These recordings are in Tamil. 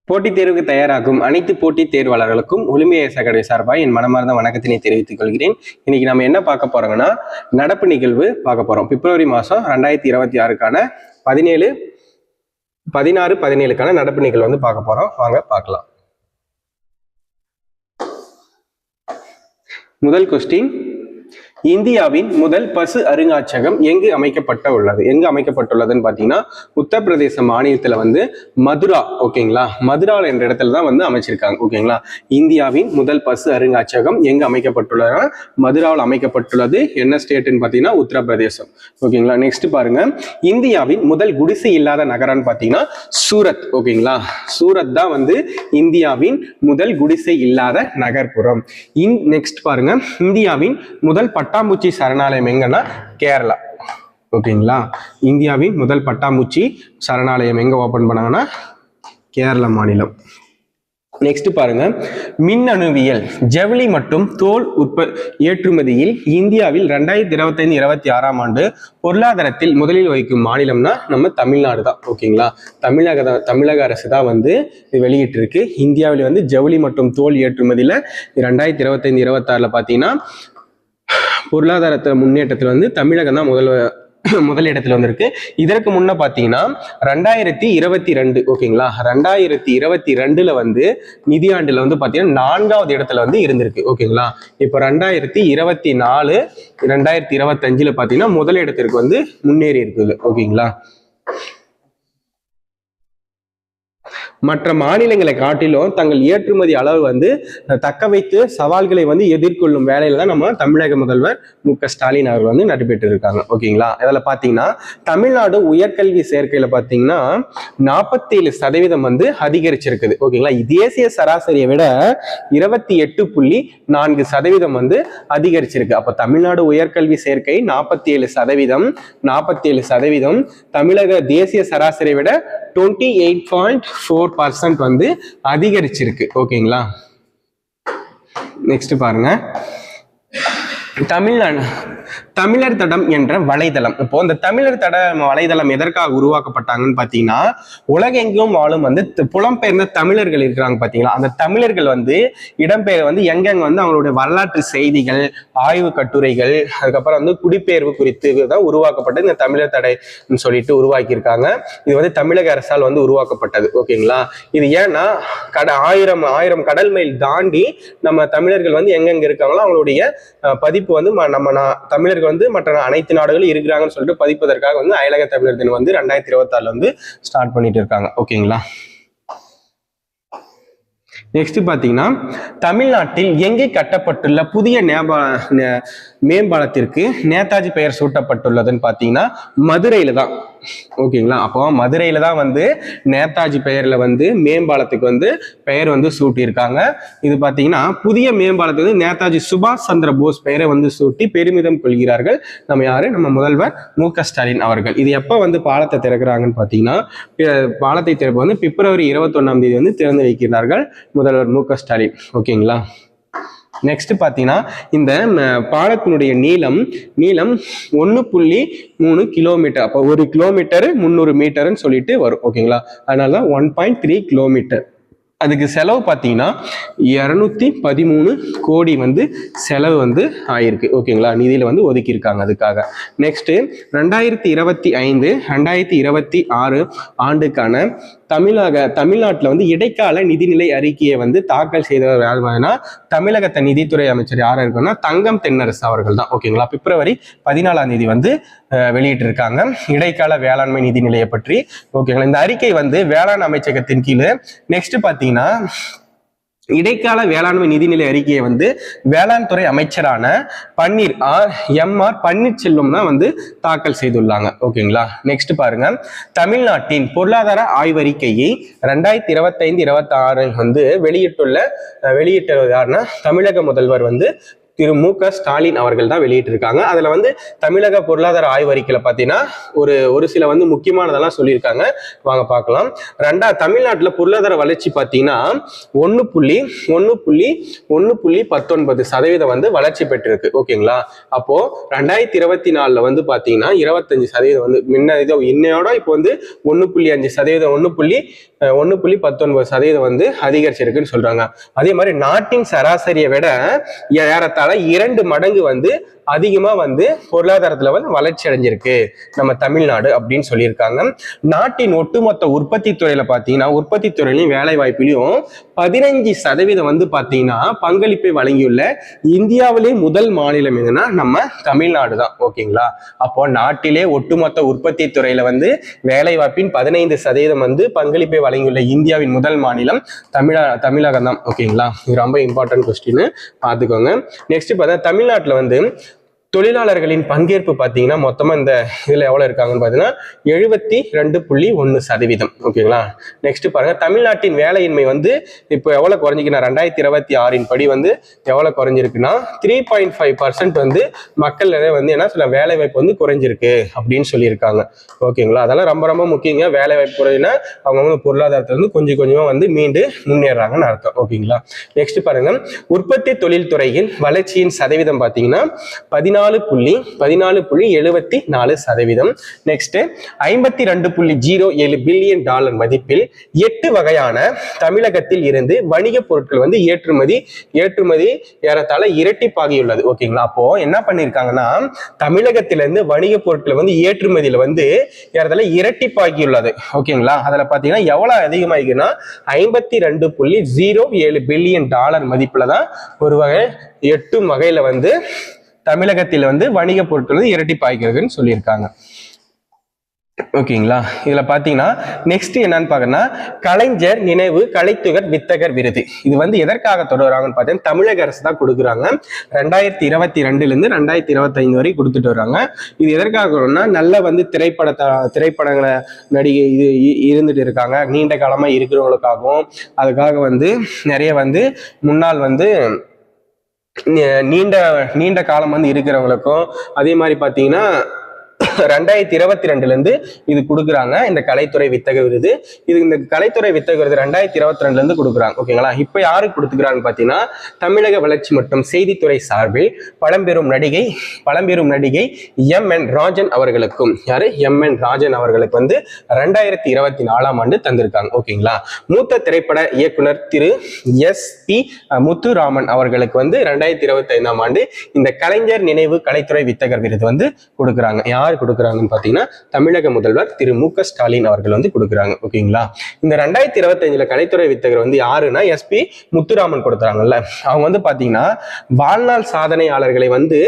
போட்டித் தேர்வுக்கு தயாராகும் அனைத்து போட்டித் தேர்வாளர்களுக்கும் ஒலிம்பியஸ் அகாடமி சார்பாக என் மனமார்ந்த வணக்கத்தினை தெரிவித்துக் கொள்கிறேன். இன்னைக்கு நம்ம என்ன பார்க்க போறோம்னா நடப்பு நிகழ்வு பார்க்க போறோம். பிப்ரவரி மாதம் 2026க்கான 17 நடப்பு நிகழ்வு வந்து பார்க்க போறோம். வாங்க பார்க்கலாம். முதல் கொஸ்டின், இந்தியாவின் முதல் பசு அருங்காட்சியகம் எங்கு அமைக்கப்பட்டுள்ளதுன்னு பாத்தீங்கன்னா உத்தரப்பிரதேச மாநிலத்துல வந்து மதுரா, ஓகேங்களா, மதுரால என்ற இடத்துல தான் வந்து அமைச்சிருக்காங்க. ஓகேங்களா, இந்தியாவின் முதல் பசு அருங்காட்சியகம் எங்கு அமைக்கப்பட்டுள்ளதுன்னா மதுராவில் அமைக்கப்பட்டுள்ளது. என்ன ஸ்டேட்னு பாத்தீங்கன்னா உத்தரப்பிரதேசம். ஓகேங்களா, நெக்ஸ்ட் பாருங்க, இந்தியாவின் முதல் குடிசை இல்லாத நகரம்னு பாத்தீங்கன்னா சூரத். ஓகேங்களா, சூரத் தான் வந்து இந்தியாவின் முதல் குடிசை இல்லாத நகர்ப்புறம். நெக்ஸ்ட் பாருங்க, இந்தியாவின் முதல் பட்டாம்பூச்சி சரணாலயம் எங்கன்னா கேரளா. ஓகேங்களா, இந்தியாவின் முதல் பட்டாம்பூச்சி சரணாலயம் எங்க ஓபன் பண்ணாங்கன்னா கேரள மாநிலம். நெக்ஸ்ட் பாருங்க, மின்னணுவியல் ஜவுளி மற்றும் தோல் ஏற்றுமதியில் இந்தியாவில் 2025-26 ஆண்டு பொருளாதாரத்தில் முதலில் வகிக்கும் மாநிலம்னா நம்ம தமிழ்நாடு தான். ஓகேங்களா, தமிழக அரசு தான் வந்து வெளியிட்டு இருக்கு. இந்தியாவில் வந்து ஜவுளி மற்றும் தோல் ஏற்றுமதியில 2025-26 பாத்தீங்கன்னா பொருளாதாரத்துல முன்னேற்றத்துல வந்து தமிழகம் தான் முதல் இடத்துல வந்திருக்கு. இதற்கு முன்ன பாத்தீங்கன்னா 2022, ஓகேங்களா, 2022 வந்து நிதியாண்டுல வந்து பாத்தீங்கன்னா 4வது இடத்துல வந்து இருந்திருக்கு. ஓகேங்களா, இப்போ 2024 2025 பாத்தீங்கன்னா முதல் இடத்திற்கு வந்து முன்னேறி இருக்குது. ஓகேங்களா, மற்ற மாநிலங்களை காட்டிலும் தங்கள் ஏற்றுமதி அளவு வந்து தக்க வைத்து சவால்களை வந்து எதிர்கொள்ளும் வேலையில தான் நம்ம தமிழக முதல்வர் மு.க. ஸ்டாலின் அவர்கள் வந்து நடைபெற்று இருக்காங்க. ஓகேங்களா, இதில் பார்த்தீங்கன்னா தமிழ்நாடு உயர்கல்வி சேர்க்கையில பார்த்தீங்கன்னா 47% வந்து அதிகரிச்சிருக்குது. ஓகேங்களா, தேசிய சராசரியை விட 28.4% வந்து அதிகரிச்சிருக்கு. அப்போ தமிழ்நாடு உயர்கல்வி சேர்க்கை 47%, தமிழக தேசிய சராசரியை விட 28.4% வந்து அதிகரிச்சிருக்கு. ஓகேங்களா, நெக்ஸ்ட் பாருங்க, தமிழர் தடம் என்ற வலைதளம். இப்போ இந்த தமிழர் தட வலைதளம் எதற்காக உருவாக்கப்பட்டாங்கன்னு பாத்தீங்கன்னா உலகெங்கும் வாழும் வந்து புலம்பெயர்ந்த தமிழர்கள் இருக்கிறாங்க பாத்தீங்களா, அந்த தமிழர்கள் வந்து இடம்பெயர் வந்து எங்கெங்க வந்து அவங்களுடைய வரலாற்று செய்திகள், ஆய்வு கட்டுரைகள், அதுக்கப்புறம் வந்து குடிபெயர்வு குறித்து தான் உருவாக்கப்பட்டது. இந்த தமிழர் தடைன்னு சொல்லிட்டு உருவாக்கியிருக்காங்க. இது வந்து தமிழக அரசால் வந்து உருவாக்கப்பட்டது. ஓகேங்களா, இது ஏன்னா ஆயிரம் கடல் மைல் தாண்டி நம்ம தமிழர்கள் வந்து எங்கெங்க இருக்காங்களோ அவங்களுடைய பதிப்பு வந்து நம்ம தமிழர்கள் வந்து மற்ற அனைத்து நாடுகளும் இருக்கிறாங்கன்னு சொல்லிட்டு பதிப்பதற்காக வந்து அயலக தமிழர் தினம் வந்து 2026 வந்து ஸ்டார்ட் பண்ணிட்டு இருக்காங்க. ஓகேங்களா, நெக்ஸ்ட் பாத்தீங்கன்னா தமிழ்நாட்டில் எங்கே கட்டப்பட்டுள்ள புதிய மேம்பாலத்திற்கு நேதாஜி பெயர் சூட்டப்பட்டுள்ளதுன்னு பாத்தீங்கன்னா மதுரையில தான். ஓகேங்களா, அப்போ மதுரையில தான் வந்து நேதாஜி பெயர்ல வந்து மேம்பாலத்துக்கு வந்து பெயர் வந்து சூட்டியிருக்காங்க. இது பாத்தீங்கன்னா புதிய மேம்பாலத்துக்கு வந்து நேதாஜி சுபாஷ் சந்திர போஸ் பெயரை வந்து சூட்டி பெருமிதம் கொள்கிறார்கள் நம்ம யாரு, நம்ம முதல்வர் மு.க. ஸ்டாலின் அவர்கள். இது எப்ப வந்து பாலத்தை திறக்கிறாங்கன்னு பாத்தீங்கன்னா பாலத்தை திறப்பு வந்து பிப்ரவரி 21 வந்து திறந்து வைக்கிறார்கள் முதல்வர் மு.க. ஸ்டாலின். ஓகேங்களா, நெக்ஸ்ட் பாத்தீங்கன்னா இந்த பாலத்தினுடைய நீளம் 1.3 கிலோமீட்டர். அப்போ 1 கிலோமீட்டர் 300 மீட்டர்னு சொல்லிட்டு வரும். ஓகேங்களா, அதனாலதான் 1.3 கிலோமீட்டர். அதுக்கு செலவு பார்த்தீங்கன்னா 213 கோடி வந்து செலவு வந்து ஆயிருக்கு. ஓகேங்களா, நிதியில வந்து ஒதுக்கியிருக்காங்க அதுக்காக. நெக்ஸ்ட் 2025-2026 ஆண்டுக்கான தமிழ்நாட்டில் வந்து இடைக்கால நிதிநிலை அறிக்கையை வந்து தாக்கல் செய்தவர் யாருன்னா தமிழகத்தை நிதித்துறை அமைச்சர் யாரா இருக்குன்னா தங்கம் தென்னரசு அவர்கள் தான். ஓகேங்களா, பிப்ரவரி 14 வந்து வெளியிட்டு இருக்காங்க இடைக்கால வேளாண்மை நிதிநிலையை பற்றி. ஓகேங்களா, இந்த அறிக்கை வந்து வேளாண் அமைச்சகத்தின் கீழே. நெக்ஸ்ட் பாத்தீங்கன்னா இடைக்கால வேளாண்மை நிதிநிலை அறிக்கையை வந்து வேளாண் துறை அமைச்சரான பன்னீர்செல்வம் தான் வந்து தாக்கல் செய்துள்ளாங்க. ஓகேங்களா, நெக்ஸ்ட் பாருங்க, தமிழ்நாட்டின் பொருளாதார ஆய்வறிக்கையை 2025-26 வந்து வெளியிட்டது யாருன்னா தமிழக முதல்வர் வந்து திரு மு.க. ஸ்டாலின் அவர்கள் தான் வெளியிட்டிருக்காங்க. அதுல வந்து தமிழக பொருளாதார ஆய்வறிக்கையில பாத்தீங்கன்னா ஒரு சில வந்து முக்கியமானதெல்லாம் சொல்லியிருக்காங்க. வாங்க பார்க்கலாம். தமிழ்நாட்டுல பொருளாதார வளர்ச்சி பாத்தீங்கன்னா 1.19% வந்து வளர்ச்சி பெற்றிருக்கு. ஓகேங்களா? அப்போ 2024 வந்து பாத்தீங்கன்னா 25% வந்து இன்னையோட இப்போ வந்து 1.5% 1.19% வந்து அதிகரிச்சிருக்குன்னு சொல்றாங்க. அதே மாதிரி நாட்டின் சராசரியை விட ஏறத்தாழ 2 மடங்கு வந்து அதிகமா வந்து பொருளாதாரத்துல வந்து வளர்ச்சி அடைஞ்சிருக்கு நம்ம தமிழ்நாடு அப்படின்னு சொல்லியிருக்காங்க. நாட்டின் ஒட்டுமொத்த உற்பத்தி துறையில பாத்தீங்கன்னா உற்பத்தி துறையிலையும் வேலை வாய்ப்பிலையும் 15% வந்து பாத்தீங்கன்னா பங்களிப்பை வழங்கியுள்ள இந்தியாவிலே முதல் மாநிலம் எதுனா நம்ம தமிழ்நாடு தான். ஓகேங்களா? அப்போ நாட்டிலே ஒட்டுமொத்த உற்பத்தி துறையில வந்து வேலை வாய்ப்பின் 15% வந்து பங்களிப்பை வழங்கியுள்ள இந்தியாவின் முதல் மாநிலம் தமிழகம் தான். ஓகேங்களா? இது ரொம்ப இம்பார்ட்டன்ட் கொஸ்டின், பார்த்துக்கோங்க. நெக்ஸ்ட் பார்த்தா தமிழ்நாட்டில் வந்து தொழிலாளர்களின் பங்கேற்பு பார்த்தீங்கன்னா மொத்தமா இந்த இதுல எவ்வளவு இருக்காங்கன்னு பார்த்தீங்கன்னா 72.1%. ஓகேங்களா? நெக்ஸ்ட் பாருங்க, தமிழ்நாட்டின் வேலையின்மை வந்து இப்போ எவ்வளவு குறைஞ்சிக்குன்னா 2026 படி வந்து எவ்வளவு குறைஞ்சிருக்குன்னா 3.5% வந்து மக்கள் வந்து என்ன சொல்ல வேலை வாய்ப்பு வந்து குறைஞ்சிருக்கு அப்படின்னு சொல்லியிருக்காங்க. ஓகேங்களா? அதெல்லாம் ரொம்ப ரொம்ப முக்கியங்க. வேலை வாய்ப்பு குறைஞ்சுன்னா அவங்க வந்து பொருளாதாரத்துல வந்து கொஞ்சம் கொஞ்சமா வந்து மீண்டு முன்னேறாங்கன்னு அர்த்தம். ஓகேங்களா? நெக்ஸ்ட் பாருங்க, உற்பத்தி தொழில் துறையின் வளர்ச்சியின் சதவீதம் பார்த்தீங்கன்னா 14.74%. நெக்ஸ்ட் 52.07 பில்லியன் டாலர் மதிப்பில் 8 வகையான தமிழகத்தில் இருந்து வணிக பொருட்கள் வந்து ஏற்றுமதி ஏறத்தாழ இரட்டிப்பாகியுள்ளது. ஓகேங்களா? அப்போ என்ன பண்ணிருக்காங்கன்னா தமிழகத்திலிருந்து வணிக பொருட்கள் வந்து ஏற்றுமதியில வந்து ஏறத்தாழ இரட்டிப்பாகியுள்ளது. ஓகேங்களா? அதுல பாத்தீங்கன்னா எவ்வளவு அதிகமாகிக்குன்னா 52.07 பில்லியன் டாலர் மதிப்புல தான் ஒரு வகை 8 வகையில வந்து தமிழகத்தில் வந்து வணிக பொருட்கள் வந்து இரட்டிப்பாகிறதுன்னு சொல்லியிருக்காங்க. ஓகேங்களா? இதுல பாத்தீங்கன்னா நெக்ஸ்ட் என்னன்னு பாக்கணும்னா கலைஞர் நினைவு கலைத்துகர் வித்தகர் விருது. இது வந்து எதற்காக தொடர்றாங்கன்னு பார்த்தீங்கன்னா தமிழக அரசு தான் கொடுக்குறாங்க. 2022 இருந்து 2025 வரை கொடுத்துட்டு வர்றாங்க. இது எதற்காகனா நல்ல வந்து திரைப்படங்களை நடிகை இது இருந்துட்டு இருக்காங்க, நீண்ட காலமா இருக்கிறவங்களுக்காகவும், அதுக்காக வந்து நிறைய வந்து முன்னாள் வந்து நீண்ட காலம் வந்து இருக்கிறவங்களுக்கும், அதே மாதிரி பாத்தீங்கன்னா 2022 இருந்து இது கொடுக்குறாங்க இந்த கலைத்துறை வித்தக விருது. இந்த கலைத்துறை வித்தக விருது 2022 இருந்து கொடுக்குறாங்க. ஓகேங்களா? இப்ப யாருக்கு கொடுத்துக்கிறாங்க பாத்தீங்கன்னா தமிழக வளர்ச்சி மற்றும் செய்தித்துறை சார்பில் பழம்பெரும் நடிகை M.N. ராஜன் அவர்களுக்கும், யாரு M.N. ராஜன் அவர்களுக்கு வந்து 2024 ஆண்டு தந்திருக்காங்க. ஓகேங்களா? மூத்த திரைப்பட இயக்குனர் திரு S.P. முத்துராமன் அவர்களுக்கு வந்து 2025 ஆண்டு இந்த கலைஞர் நினைவு கலைத்துறை வித்தகர் விருது வந்து கொடுக்குறாங்க. யார் கொடுக்குறாங்கன்னு பாத்தீங்கன்னா தமிழக முதல்வர் திரு மு.க. ஸ்டாலின் அவர்கள் வந்து கொடுக்குறாங்க. ஓகேங்களா? இந்த 2025 கலைத்துறை வித்தகர் வந்து யாருன்னா SP முத்துராமன் கொடுத்தாங்கல்ல, அவங்க வந்து பாத்தீங்கன்னா வாழ்நாள் சாதனையாளர்களை வந்து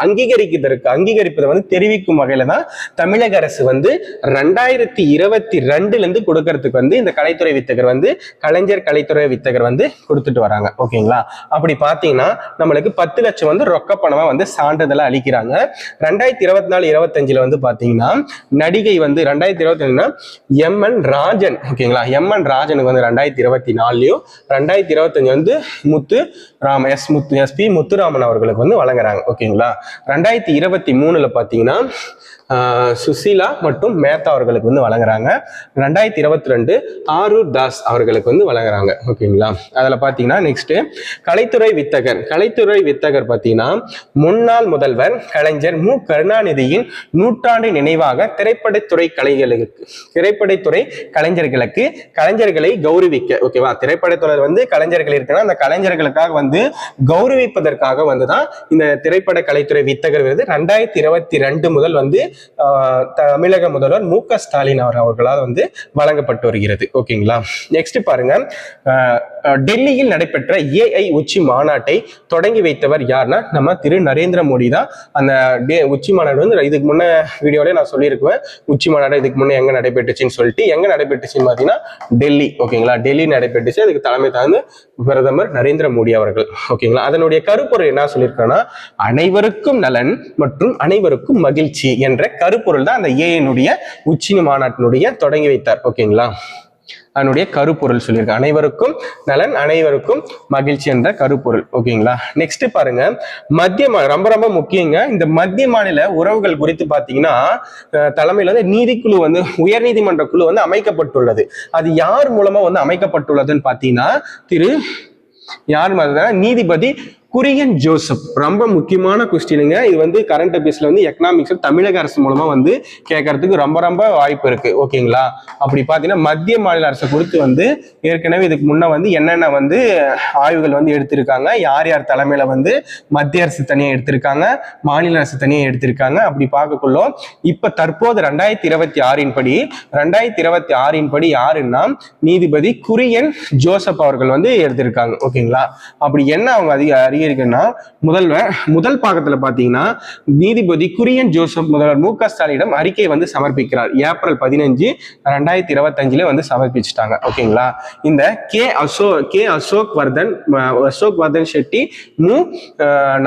அங்கீகரிப்பதை வந்து தெரிவிக்கும் வகையில தான் தமிழக அரசு வந்து 2022 இருந்து கொடுக்கறதுக்கு வந்து இந்த கலைத்துறை வித்தகர் வந்து கலைஞர் கலைத்துறை வித்தகர் வந்து கொடுத்துட்டு வராங்க. ஓகேங்களா? அப்படி பாத்தீங்கன்னா நம்மளுக்கு 10 லட்சம் வந்து ரொக்க பணமா வந்து சான்றிதழை அளிக்கிறாங்க. 2024-25 வந்து பாத்தீங்கன்னா நடிகை வந்து 2025 M.N. ராஜன். ஓகேங்களா? M.N. ராஜனுக்கு வந்து 2024 2025 வந்து SP முத்துராமன் அவர்களுக்கு வந்து வழங்குறாங்க. ஓகேங்களா? 2023 பாத்தீங்கன்னா சுசீலா மற்றும் மேத்தா அவர்களுக்கு வந்து வழங்குறாங்க. 2022 ஆரூர் தாஸ் அவர்களுக்கு வந்து வழங்குறாங்க. ஓகேங்களா? அதுல பாத்தீங்கன்னா நெக்ஸ்ட் கலைத்துறை வித்தகர் பாத்தீங்கன்னா முன்னாள் முதல்வர் கலைஞர் மு. கருணாநிதியின் நூற்றாண்டு நினைவாக திரைப்படத்துறை கலைஞர்களுக்கு கலைஞர்களை கௌரவிக்க. ஓகேவா? திரைப்படத்துறை வந்து கலைஞர்கள் இருக்குன்னா அந்த கலைஞர்களுக்காக வந்து கௌரவிப்பதற்காக வந்துதான் இந்த திரைப்பட கலைத்துறை வித்தகர் விருது 2022 முதல் வந்து தமிழக முதல்வர் மு.க. ஸ்டாலின் அவர்களால் வந்து வழங்கப்பட்டு வருகிறது. ஓகேங்களா? நெக்ஸ்ட் பாருங்க, டெல்லியில் நடைபெற்ற AI உச்சி மாநாட்டை தொடங்கி வைத்தவர் யாருன்னா நம்ம திரு நரேந்திர மோடி தான். அந்த உச்சி மாநாடு வந்து இதுக்கு முன்ன வீடியோலயே நான் சொல்லியிருக்குவேன். உச்சி மாநாடு இதுக்கு முன்னே எங்க நடைபெற்றுச்சுன்னு சொல்லிட்டு, எங்க நடைபெற்றுச்சுன்னு பாத்தீங்கன்னா டெல்லி. ஓகேங்களா? டெல்லி நடைபெற்றுச்சு. அதுக்கு தலைமை தாழ்ந்து பிரதமர் நரேந்திர மோடி அவர்கள். ஓகேங்களா? அதனுடைய கருப்பொருள் என்ன சொல்லியிருக்காங்கன்னா அனைவருக்கும் நலன் மற்றும் அனைவருக்கும் மகிழ்ச்சி என்ற கருப்பொருள் தான் அந்த AI உச்சி மாநாட்டினுடைய தொடங்கி வைத்தார். ஓகேங்களா? அதனுடைய கருப்பொருள் சொல்லியிருக்கேன். அனைவருக்கும் நலன், அனைவருக்கும் மகிழ்ச்சி என்ற கருப்பொருள். ஓகேங்களா? நெக்ஸ்ட் பாருங்க, மத்திய ரொம்ப ரொம்ப முக்கியங்க. இந்த மத்திய மாநில உறவுகள் குறித்து பாத்தீங்கன்னா தலைமையில வந்து நீதிக்குழு வந்து உயர்நீதிமன்ற குழு வந்து அமைக்கப்பட்டுள்ளது. அது யார் மூலமா வந்து அமைக்கப்பட்டுள்ளதுன்னு பாத்தீங்கன்னா யார் நீதிபதி குரியன் ஜோசப். ரொம்ப முக்கியமான கொஸ்டினுங்க. இது வந்து கரண்ட் அஃபேர்ஸ்ல வந்து எக்கனாமிக்ஸ் தமிழக அரசு மூலமா வந்து கேட்கறதுக்கு ரொம்ப ரொம்ப வாய்ப்பு இருக்கு. ஓகேங்களா? அப்படி பாத்தீங்கன்னா மத்திய மாநில அரசு குறித்து வந்து ஏற்கனவே இதுக்கு முன்ன வந்து என்னென்ன வந்து ஆய்வுகள் வந்து எடுத்திருக்காங்க, யார் யார் தலைமையில வந்து மத்திய அரசு தனியா எடுத்திருக்காங்க, மாநில அரசு தனியா எடுத்திருக்காங்க, அப்படி பார்க்கக்குள்ள இப்ப தற்போது 2026 படி யாருன்னா நீதிபதி குரியன் ஜோசப் அவர்கள் வந்து எடுத்திருக்காங்க. ஓகேங்களா? அப்படி என்ன அவங்க இருக்குன்னா முதல் பாகத்துல பாத்தீங்கன்னா நீதிபதி குரியன் ஜோசப் முதல்வர் மு.க. ஸ்டாலினிடம் அறிக்கை வந்து சமர்ப்பிக்கிறார். ஏப்ரல் 15, 2025 வந்து சமர்ப்பிச்சுட்டாங்க. ஓகேங்களா? இந்த அசோக் வர்தன் ஷெட்டி, மு.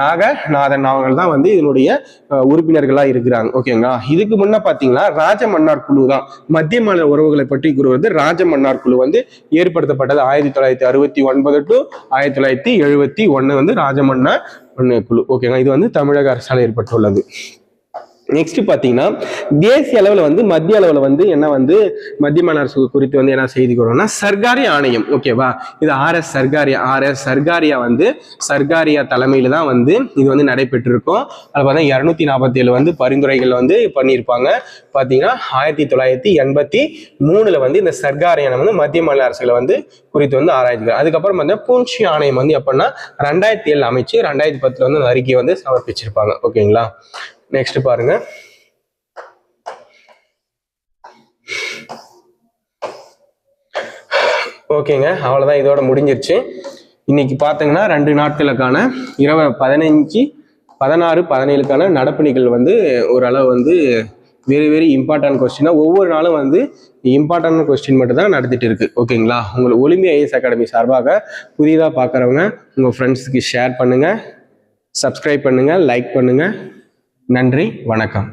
நாகநாதன் அவர்கள் தான் வந்து இதனுடைய உறுப்பினர்களா இருக்கிறாங்க. ஓகேங்களா? இதுக்கு முன்ன பாத்தீங்கன்னா ராஜமன்னார் குழு தான் மத்திய மாநில உறவுகளை பற்றி கூறுவது. ராஜமன்னார் குழு வந்து ஏற்படுத்தப்பட்டது 1969 to 1971 வந்து ராஜமன்னார் குழு. ஓகேங்களா? இது வந்து தமிழக அரசால் ஏற்பட்டுள்ளது. நெக்ஸ்ட் பாத்தீங்கன்னா தேசிய அளவுல வந்து மத்திய அளவுல வந்து என்ன வந்து மத்திய மாநில அரசு குறித்து வந்து என்ன செய்தி கூறணும்னா சர்க்காரி ஆணையம். ஓகேவா? இது ஆர்எஸ் சர்க்காரியா வந்து சர்க்காரியா தலைமையில தான் வந்து இது வந்து நடைபெற்று இருக்கும். அது பார்த்தா 247 வந்து பரிந்துரைகள் வந்து பண்ணியிருப்பாங்க. பாத்தீங்கன்னா 1983 வந்து இந்த சர்க்காரியான வந்து மத்திய மாநில அரசுகளை வந்து குறித்து வந்து ஆராய்ச்சிகள். அதுக்கப்புறம் வந்து பூஞ்சி ஆணையம் வந்து எப்படின்னா 2007 அமைச்சு 2010 வந்து அந்த அறிக்கையை வந்து சமர்ப்பிச்சிருப்பாங்க. ஓகேங்களா? நெக்ஸ்ட் பாருங்க, ஓகேங்க, அவ்வளவுதான், இதோட முடிஞ்சிருச்சு. இன்னைக்கு பாத்தீங்கன்னா 2 நாட்களுக்கான 15, 16, 17க்கான நடப்பு நிகழ்வு வந்து ஓரளவு வந்து வெரி இம்பார்ட்டன்ட் கொஸ்டின். ஒவ்வொரு நாளும் வந்து இம்பார்ட்டன்ட் கொஸ்டின் மட்டும் தான் நடத்திட்டு இருக்கு. ஓகேங்களா? உங்களுக்கு ஒலிம்பியா ஐஏஎஸ் அகாடமி சார்பாக புதிதாக பார்க்குறவங்க உங்க ஃப்ரெண்ட்ஸுக்கு ஷேர் பண்ணுங்க, சப்ஸ்கிரைப் பண்ணுங்க, லைக் பண்ணுங்க. நன்றி, வணக்கம்.